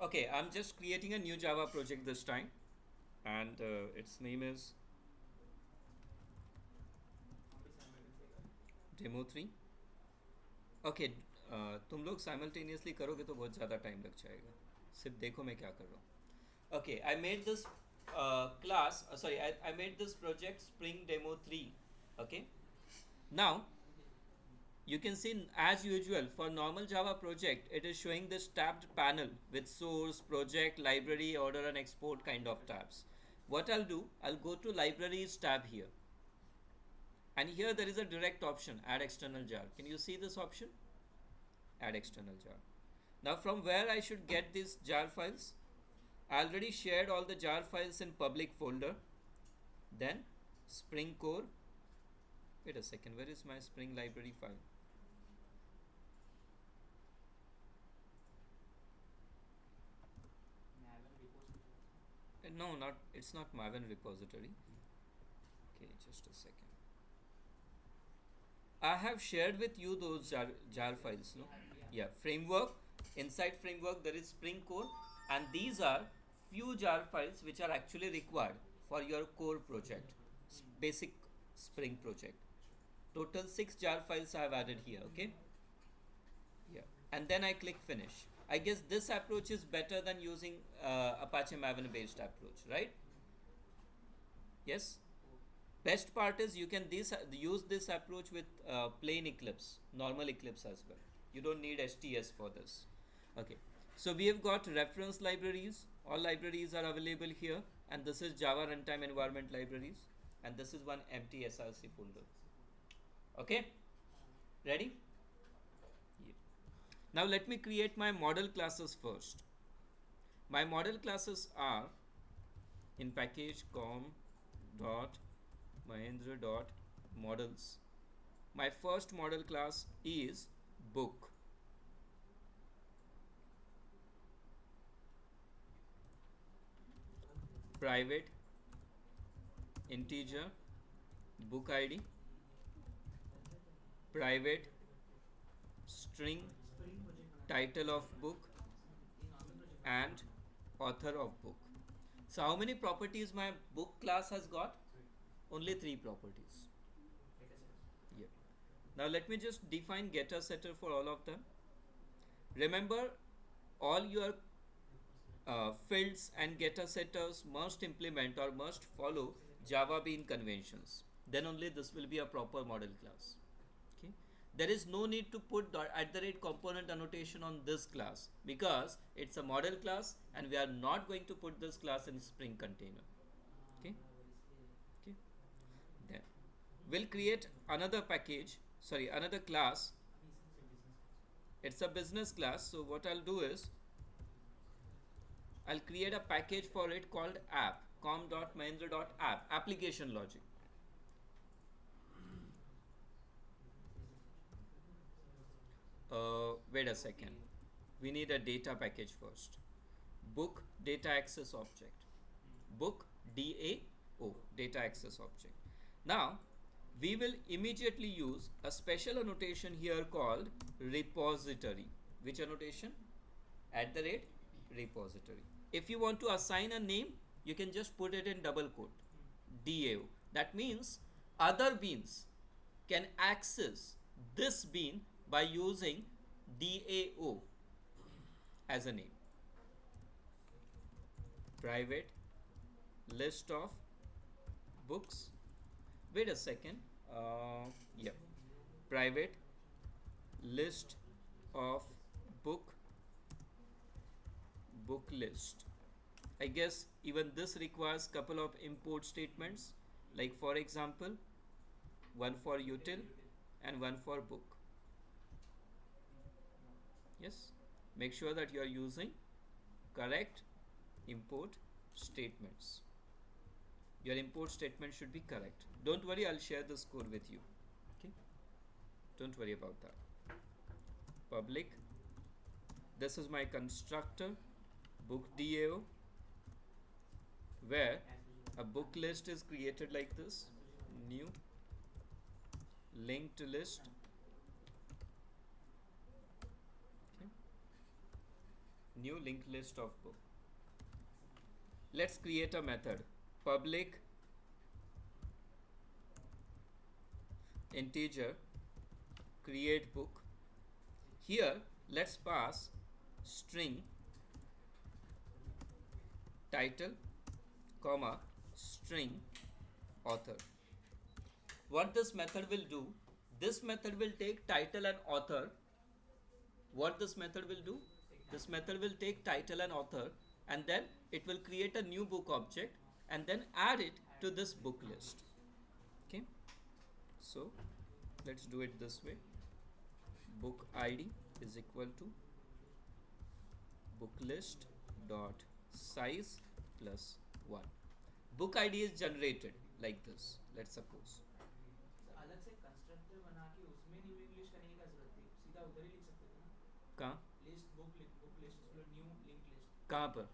Okay, I'm just creating a new Java project this time, and its name is demo3. Okay तुम लोग simultaneously करोगे तो बहुत ज़्यादा टाइम लग जाएगा. सिर्फ देखो मैं क्या कर रहा हूँ. Okay, I made this class, sorry, I made this project spring demo 3. Okay, now you can see, as usual for normal Java project, it is showing this tabbed panel with source, project, library, order and export kind of tabs. What I'll do, I'll go to libraries tab here, and here there is a direct option, add external jar. Can you see this option? Add external jar. Now from where I should get these jar files? I already shared all the jar files in public folder. Then Spring Core. Wait a second, where is my Spring library file? No, not, it's not Maven repository. Okay, just a second. I have shared with you those jar files, no? Yeah, framework. Inside framework there is Spring Core, and these are few jar files which are actually required for your core project, basic Spring project. Total 6 jar files I have added here. Okay. Yeah, and then I click finish. I guess this approach is better than using Apache Maven based approach, right? Yes. Best part is you can use this approach with plain Eclipse, normal Eclipse as well. You don't need STS for this. Okay, so we have got reference libraries. All libraries are available here, and this is Java runtime environment libraries, and this is one empty SRC folder. Okay, ready? Yeah. Now let me create my model classes first. My model classes are in package com dot Mahendra dot models. My first model class is book. Private integer book ID, private string title of book, and author of book. So how many properties my book class has got? Only 3 properties. Yeah. Now let me just define getter setter for all of them. Remember, all your fields and getter setters must implement or must follow Java Bean conventions. Then only this will be a proper model class. Okay. There is no need to put @ component annotation on this class because it's a model class and we are not going to put this class in Spring container. Okay. Okay. Then we'll create another package, sorry, another class. It's a business class, so what I'll do is I'll create a package for it called app, com.mahindra.app, application logic. Wait a second. We need a data package first. Book data access object. Book DAO, data access object. Now, we will immediately use a special annotation here called repository. Which annotation? @ repository. If you want to assign a name, you can just put it in double quote, DAO. That means other beans can access this bean by using DAO as a name. Private list of books. Wait a second. Yeah. Private list of book list. I guess even this requires couple of import statements, like for example, one for util and one for book. Yes, make sure that you are using correct import statements. Your import statement should be correct. Don't worry, I'll share this code with you. Okay, don't worry about that. Public this is my constructor book DAO, where a book list is created like this, new linked list. Okay. New linked list of book. Let's create a method, public integer create book. Here let's pass string title comma string author. What this method will do, this method will take title and author. What this method will do, this method will take title and author, and then it will create a new book object and then add it to this book list. Okay, so let's do it this way. Book ID is equal to book list dot size plus 1. Book ID is generated like this, let's suppose. अलग से constructor बना के उसमें new link list करने की क्या जरूरत थी? सीधा उधर ही लिख सकते थे ना? कहाँ? List book list new link list कहाँ पर?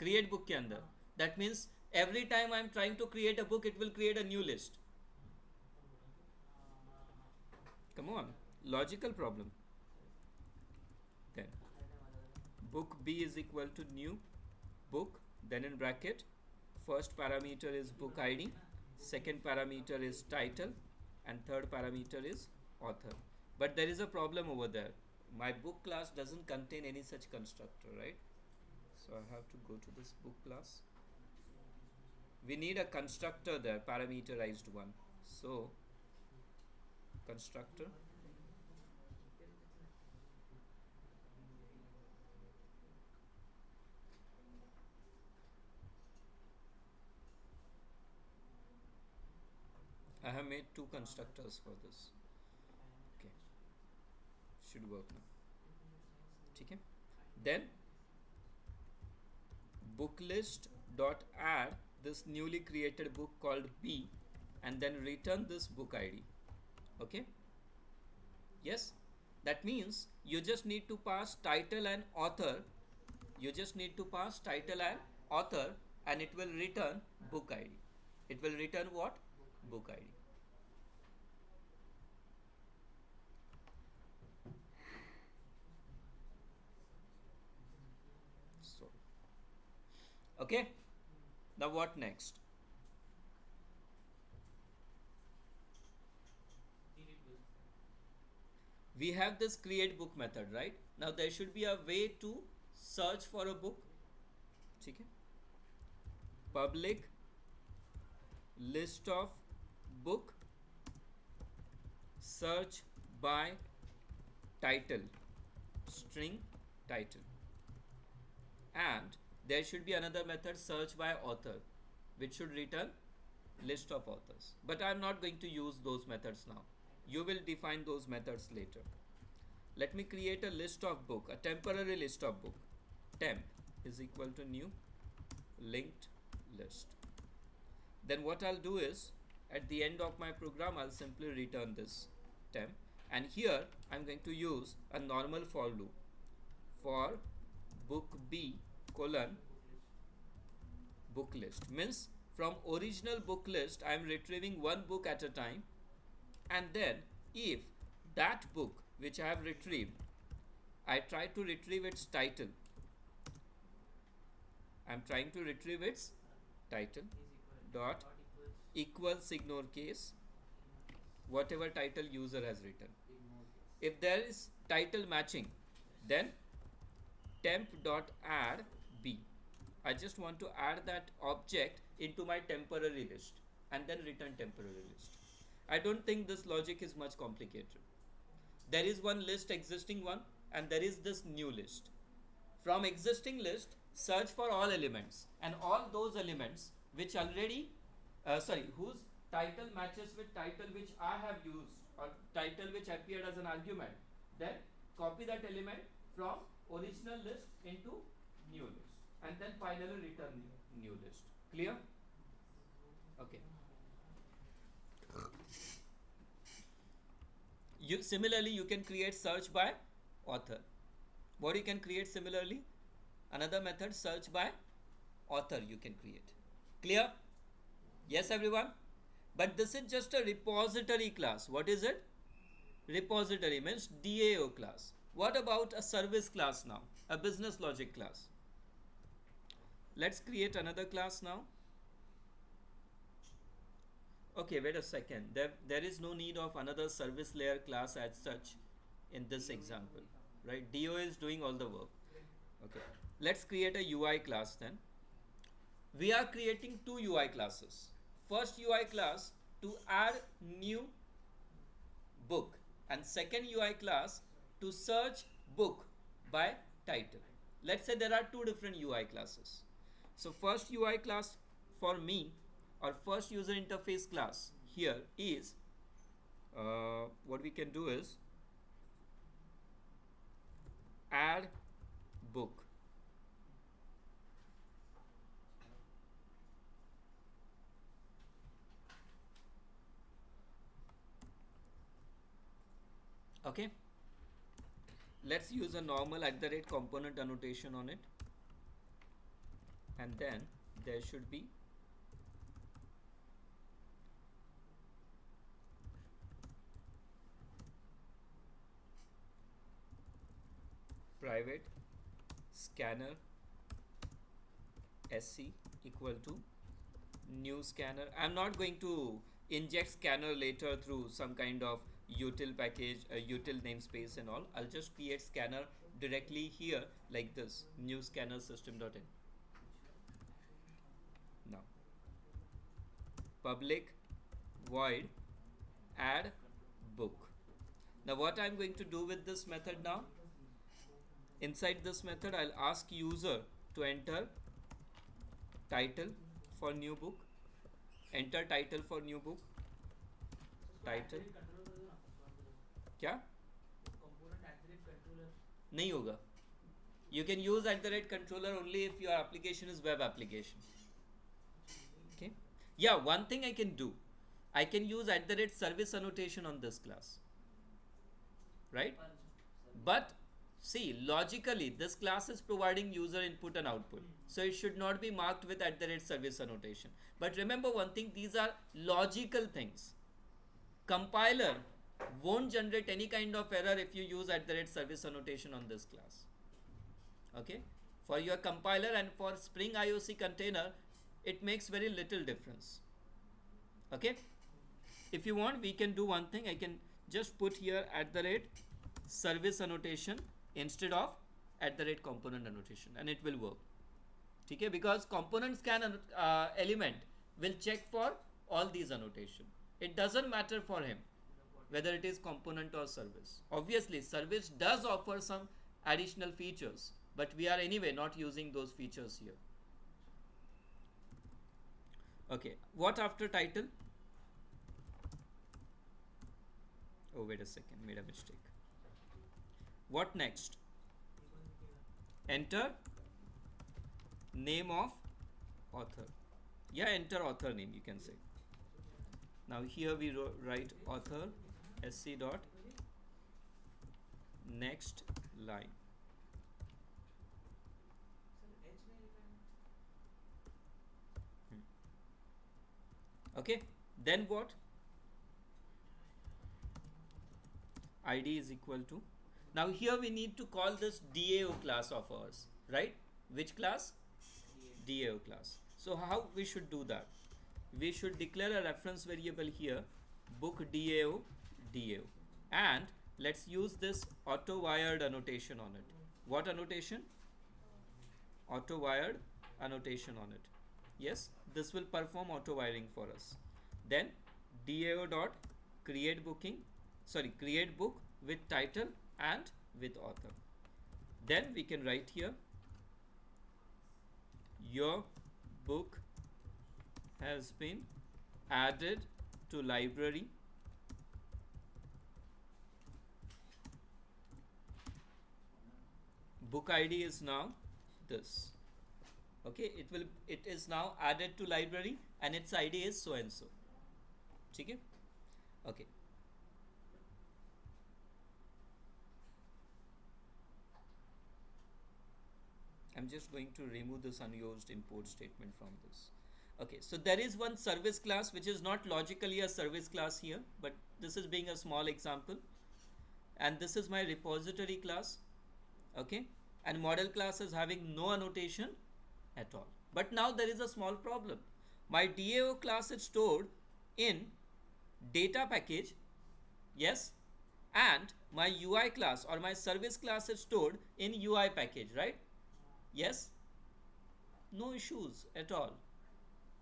Create book के अंदर. That means every time I am trying to create a book, it will create a new list. Come on, logical problem. Then book B is equal to new book, then in bracket first parameter is book ID, second parameter is title, and third parameter is author. But there is a problem over there. My book class doesn't contain any such constructor, right? So I have to go to this book class. We need a constructor there, parameterized one. So constructor I have made 2 constructors for this. Okay, should work now. Okay. Then book list dot add this newly created book called B, and then return this book ID. Okay, yes, that means you just need to pass title and author. You just need to pass title and author, and it will return book ID. It will return what? Book ID. So okay, now what next? We have this create book method, right? Now there should be a way to search for a book. Okay. Public list of book, search by title, string title, and there should be another method search by author, which should return list of authors. But I am not going to use those methods now. You will define those methods later. Let me create a list of book, a temporary list of book. Temp is equal to new linked list. Then what I'll do is, at the end of my program, I'll simply return this temp, and here I'm going to use a normal for loop for book B colon book list. Means from original book list I am retrieving one book at a time, and then if that book which I have retrieved, I try to retrieve its title. I'm trying to retrieve its title dot equals ignore case whatever title user has written. If there is title matching, then temp dot add B. I just want to add that object into my temporary list and then return temporary list. I don't think this logic is much complicated. There is one list, existing one, and there is this new list. From existing list, search for all elements, and all those elements which already whose title matches with title which I have used, or title which appeared as an argument, then copy that element from original list into new list, and then finally return new list. Clear? Okay. Similarly you can create search by author. What you can create similarly? Another method, search by author you can create. Clear? Yes, everyone? But this is just a repository class. What is it? Repository means DAO class. What about a service class now? A business logic class. Let's create another class now. Okay, wait a second. There is no need of another service layer class as such in this example, right? DO is doing all the work. Okay, let's create a UI class then. We are creating two UI classes. First UI class to add new book, and second UI class to search book by title. Let's say there are two different UI classes. So first UI class for me, or first user interface class here is what we can do is add book. Okay, let's use a normal @ component annotation on it, and then there should be private scanner sc equal to new scanner. I'm not going to inject scanner later through some kind of util package, util namespace and all. I'll just create scanner directly here like this, new scanner system.in. Now public void add book. Now what I'm going to do with this method now, inside this method I'll ask user to enter title for new book, enter title for new book, title क्या नहीं होगा. You can use @ controller only if your application is web application. Okay, yeah, one thing I can do, I can use @ service annotation on this class, right? But see, logically this class is providing user input and output, so it should not be marked with @ service annotation. But remember one thing, these are logical things. Compiler won't generate any kind of error if you use @ service annotation on this class. Okay, for your compiler and for Spring IOC container it makes very little difference. Okay, if you want we can do one thing, I can just put here @ service annotation instead of @ component annotation and it will work. Okay, because component scan element will check for all these annotation. It doesn't matter for him whether it is component or service. Obviously service does offer some additional features, but we are anyway not using those features here. Okay, what after title? Oh, wait a second, made a mistake. What next? Enter name of author. Yeah, enter author name you can say. Now here we write author sc dot next line. Okay, then what? id is equal to, now here we need to call this DAO class of ours, right? Which class? DAO class. So how we should do that? We should declare a reference variable here, book DAO, and let's use this auto wired annotation on it. What annotation? Auto wired annotation on it. Yes, this will perform auto wiring for us. Then DAO dot create create book with title and with author. Then we can write here your book has been added to library book ID is now this. Okay, it is now added to library and its ID is so and so. Okay, okay. I'm just going to remove this unused import statement from this. Okay, so there is one service class which is not logically a service class here, but this is being a small example. And this is my repository class. Okay, and model class is having no annotation at all. But now there is a small problem. My DAO class is stored in data package, yes, and my UI class or my service class is stored in UI package, right? Yes, no issues at all.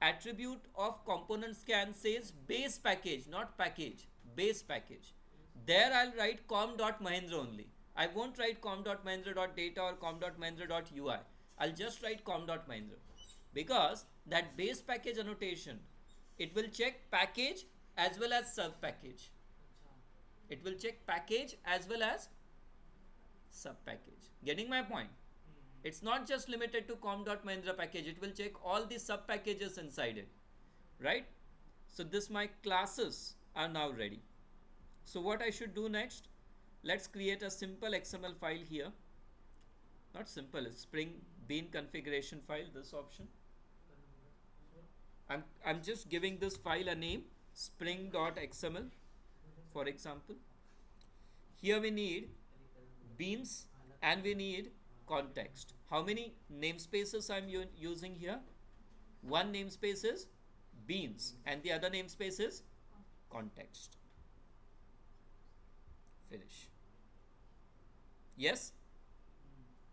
Attribute of component scan says base package, not package, base package. There I'll write com.mahindra only. I won't write com.mahindra.data or com.mahindra.ui. I'll just write com.mahindra because that base package annotation, it will check package as well as sub package. It will check package as well as sub package. Getting my point? It's not just limited to com.mahindra package. It will check all the sub packages inside it, right? So this my classes are now ready. So what I should do next? Let's create a simple XML file here. Not simple, it's Spring Bean configuration file, this option. I'm just giving this file a name, spring.xml, for example. Here we need beans and we need context. How many namespaces I'm using here? One namespace is beans and the other namespace is context. Finish. Yes?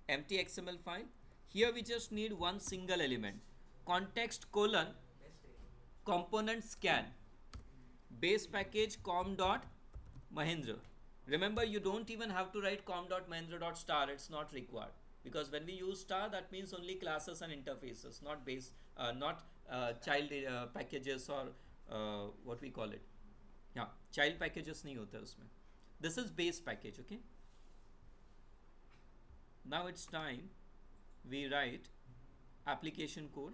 Empty XML file. Here we just need one single element. Context colon component scan base package com.mahindra. Remember, you don't even have to write com.mahindra.star. It's not required because when we use star, that means only classes and interfaces, not base, not child packages or what we call it. Yeah, child packages nahi hota usme. This is base package, okay? Now it's time we write application code.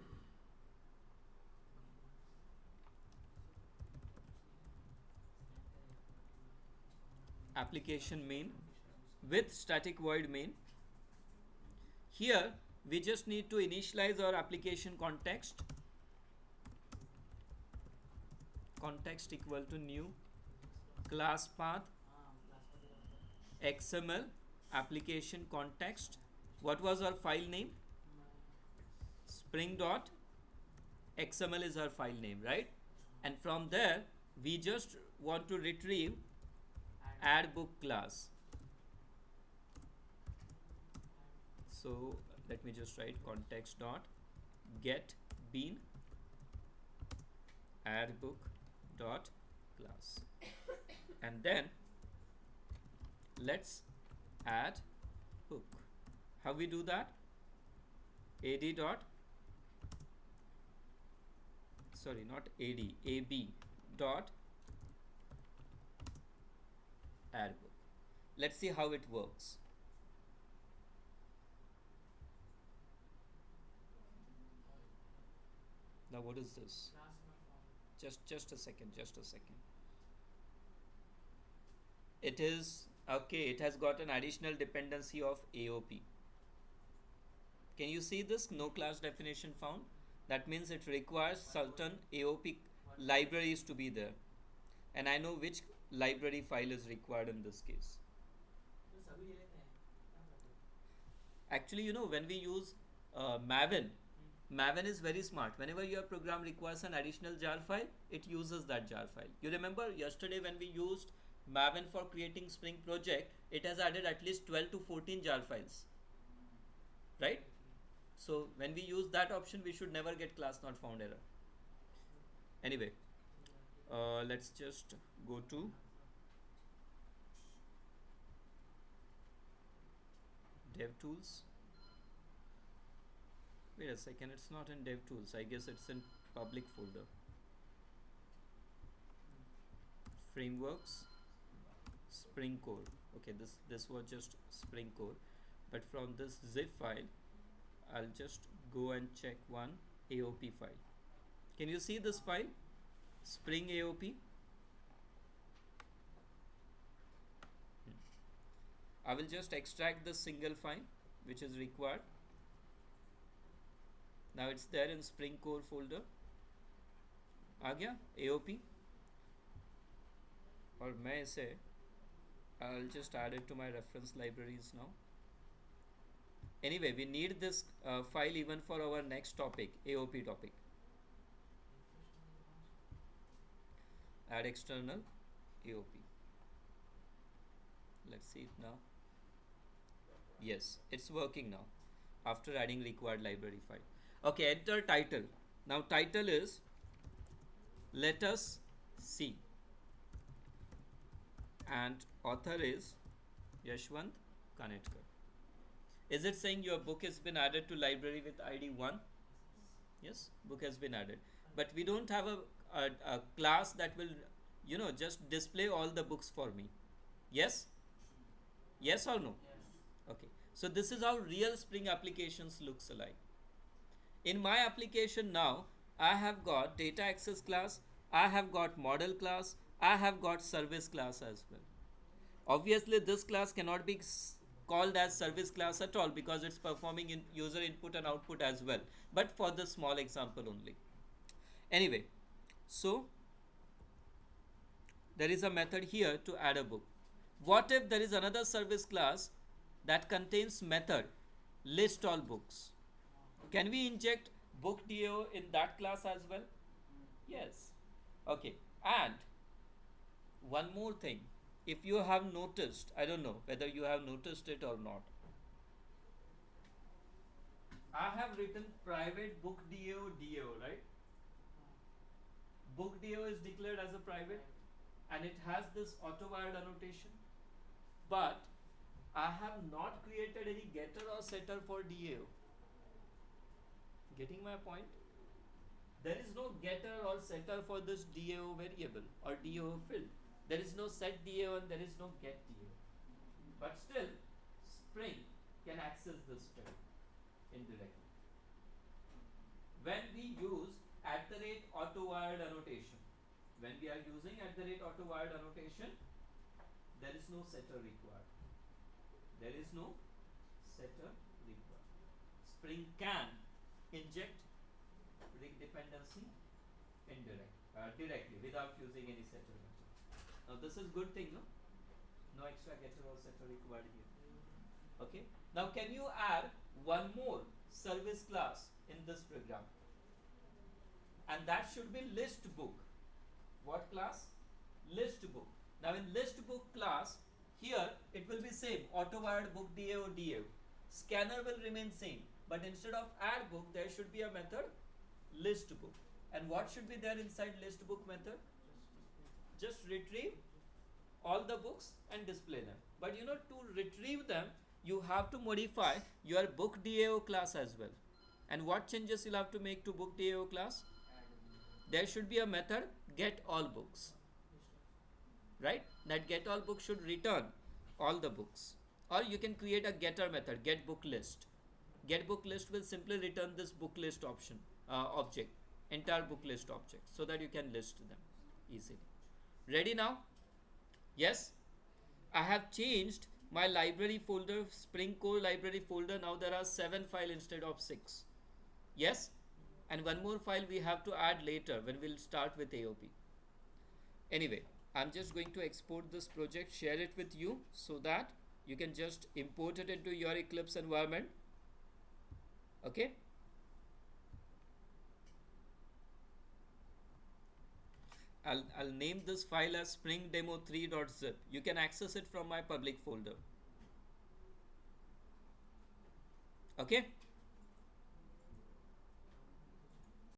Application main with static void main. Here we just need to initialize our application context. Context equal to new class path XML application context. What was our file name? Spring.xml is our file name, right? And from there we just want to retrieve add book class. So let me just write context dot get bean add book dot class, and then let's add book. How we do that? Ad dot ab dot add book. Let's see how it works. Now what is this? Just a second. It is okay. It has got an additional dependency of AOP. Can you see this? No class definition found. That means it requires certain AOP libraries to be there, and I know which library file is required in this case. Actually, you know, when we use Maven is very smart. Whenever your program requires an additional jar file, it uses that jar file. You remember yesterday when we used Maven for creating Spring project, it has added at least 12 to 14 jar files, right? So when we use that option, we should never get class not found error. Anyway, let's just go to DevTools. Wait a second, it's not in DevTools. I guess it's in public folder. Frameworks, Spring Core. Okay, this was just Spring Core, but from this zip file, I'll just go and check one AOP file. Can you see this file? Spring AOP. I will just extract the single file which is required. Now it's there in Spring Core folder. आ गया AOP. और मैं इसे I'll just add it to my reference libraries now. Anyway, we need this file even for our next topic, AOP topic. Add external AOP. Let's see it now. Yes, it's working now after adding required library file. Okay, enter title. Now title is let us see, and author is Yashwant Kanetkar. Is it saying your book has been added to library with ID 1? Yes, book has been added. But we don't have a class that will, just display all the books for me. Yes? Yes or no? Yes. Okay. So this is how real Spring applications looks like. In my application now, I have got data access class, I have got model class, I have got service class as well. Obviously, this class cannot be called as service class at all because it's performing in user input and output as well, but for the small example only. Anyway, so there is a method here to add a book. What if there is another service class that contains method list all books? Can we inject book DAO in that class as well? Yes. Okay. And one more thing, if you have noticed, I don't know whether you have noticed it or not, I have written private book DAO, right? Book DAO is declared as a private and it has this auto-wired annotation, but I have not created any getter or setter for DAO. Getting my point? There is no getter or setter for this DAO variable or DAO field. There is no set DAO and there is no get DAO. But still, Spring can access this field indirectly. When we use @auto-wired annotation, when we are using @auto-wired annotation, there is no setter required. There is no setter required. Spring can inject rig dependency directly without using any setter method. Now this is good thing, no? No extra getter or setter required here. Okay. Now can you add one more service class in this program? And that should be list book. What class? List book. Now in list book class, here it will be same, auto-wired book DAO. Scanner will remain same, but instead of add book, there should be a method list book. And what should be there inside list book method? Just retrieve all the books and display them. But to retrieve them, you have to modify your book DAO class as well. And what changes you'll have to make to book DAO class? There should be a method get all books, right? That get all books should return all the books. Or you can create a getter method, get book list. Get book list will simply return this book list option object, entire book list object, so that you can list them easily. Ready now? Yes? I have changed my library folder, Spring Core library folder. Now there are 7 files instead of 6. Yes? And one more file we have to add later when we'll start with AOP. Anyway, I'm just going to export this project, share it with you so that you can just import it into your Eclipse environment. Okay? I'll name this file as spring demo3.zip. You can access it from my public folder. Okay?